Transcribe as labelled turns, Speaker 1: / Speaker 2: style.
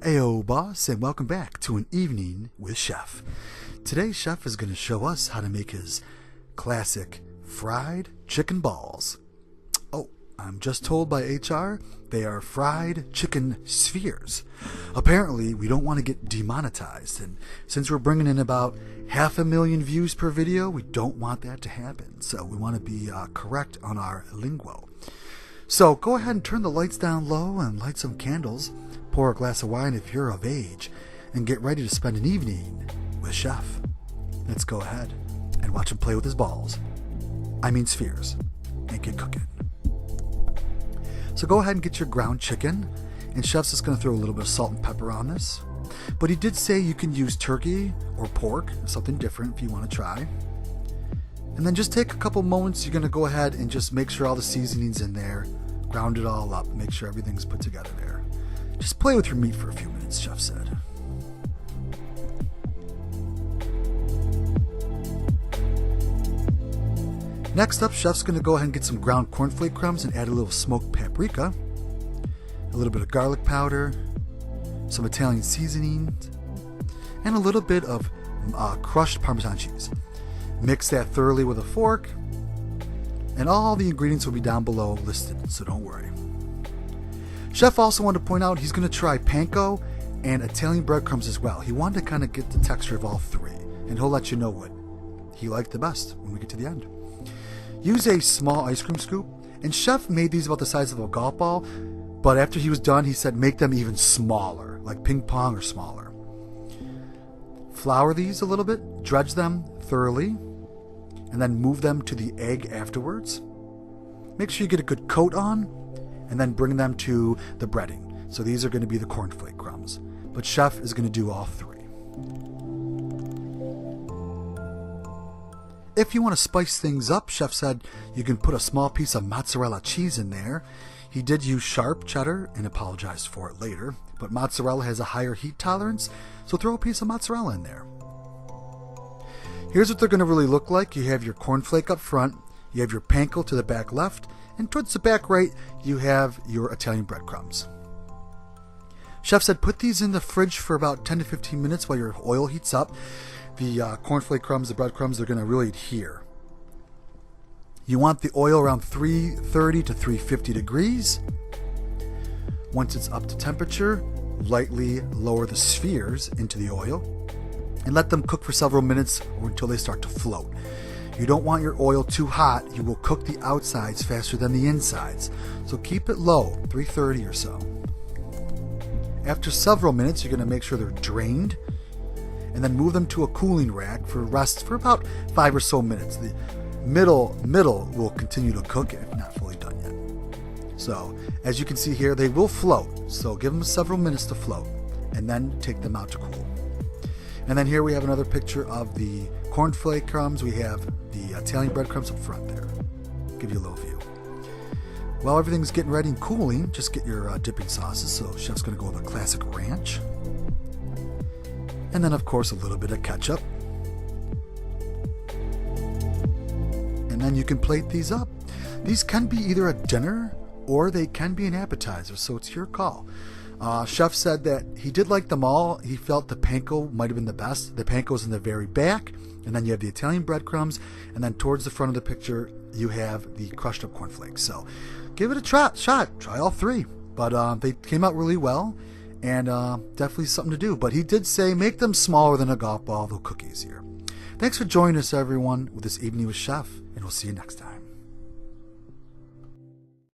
Speaker 1: Ayo boss, and welcome back to an evening with Chef. Today Chef is going to show us how to make his classic fried chicken balls. Oh, I'm just told by HR they are fried chicken spheres. Apparently we don't want to get demonetized, and since we're bringing in about 500,000 views per video, we don't want that to happen. So we want to be correct on our lingo. So go ahead and turn the lights down low and light some candles. Pour a glass of wine if you're of age, and get ready to spend an evening with Chef. Let's go ahead and watch him play with his balls. I mean spheres. And get cooking. So go ahead and get your ground chicken, and Chef's just going to throw a little bit of salt and pepper on this. But he did say you can use turkey or pork, something different if you want to try. And then just take a couple moments. You're going to go ahead and just make sure all the seasoning's in there. Ground it all up. Make sure everything's put together there. Just play with your meat for a few minutes, Chef said. Next up, Chef's going to go ahead and get some ground cornflake crumbs and add a little smoked paprika, a little bit of garlic powder, some Italian seasoning, and a little bit of crushed Parmesan cheese. Mix that thoroughly with a fork, and all the ingredients will be down below listed, so don't worry. Chef also wanted to point out he's going to try Panko and Italian breadcrumbs as well. He wanted to kind of get the texture of all three, and he'll let you know what he liked the best when we get to the end. Use a small ice cream scoop, and Chef made these about the size of a golf ball, but after he was done, he said make them even smaller, like ping pong or smaller. Flour these a little bit, dredge them thoroughly, and then move them to the egg afterwards. Make sure you get a good coat on, and then bring them to the breading. So these are going to be the cornflake crumbs. But Chef is going to do all three. If you want to spice things up, Chef said you can put a small piece of mozzarella cheese in there. He did use sharp cheddar and apologized for it later. But mozzarella has a higher heat tolerance, so throw a piece of mozzarella in there. Here's what they're going to really look like. You have your cornflake up front, you have your panko to the back left, and towards the back right, you have your Italian breadcrumbs. Chef said put these in the fridge for about 10 to 15 minutes while your oil heats up. The cornflake crumbs, the breadcrumbs, they're going to really adhere. You want the oil around 330 to 350 degrees. Once it's up to temperature, lightly lower the spheres into the oil and let them cook for several minutes or until they start to float. You don't want your oil too hot. You will cook the outsides faster than the insides. So keep it low, 330 or so. After several minutes, you're going to make sure they're drained and then move them to a cooling rack for rest for about 5 or so minutes. The middle will continue to cook if not fully done yet. So as you can see here, they will float. So give them several minutes to float and then take them out to cool. And then here we have another picture of the cornflake crumbs. We have the Italian breadcrumbs up front there. Give you a little view. While everything's getting ready and cooling, just get your dipping sauces. So Chef's going to go with a classic ranch. And then, of course, a little bit of ketchup. And then you can plate these up. These can be either a dinner or they can be an appetizer, so it's your call. Chef said that he did like them all. He felt the panko might have been the best. The panko's in the very back, and then you have the Italian breadcrumbs, and then towards the front of the picture, you have the crushed up cornflakes. So give it a shot. Try all three. But they came out really well, and definitely something to do. But he did say make them smaller than a golf ball. They'll cook easier. Thanks for joining us, everyone, with this evening with Chef, and we'll see you next time.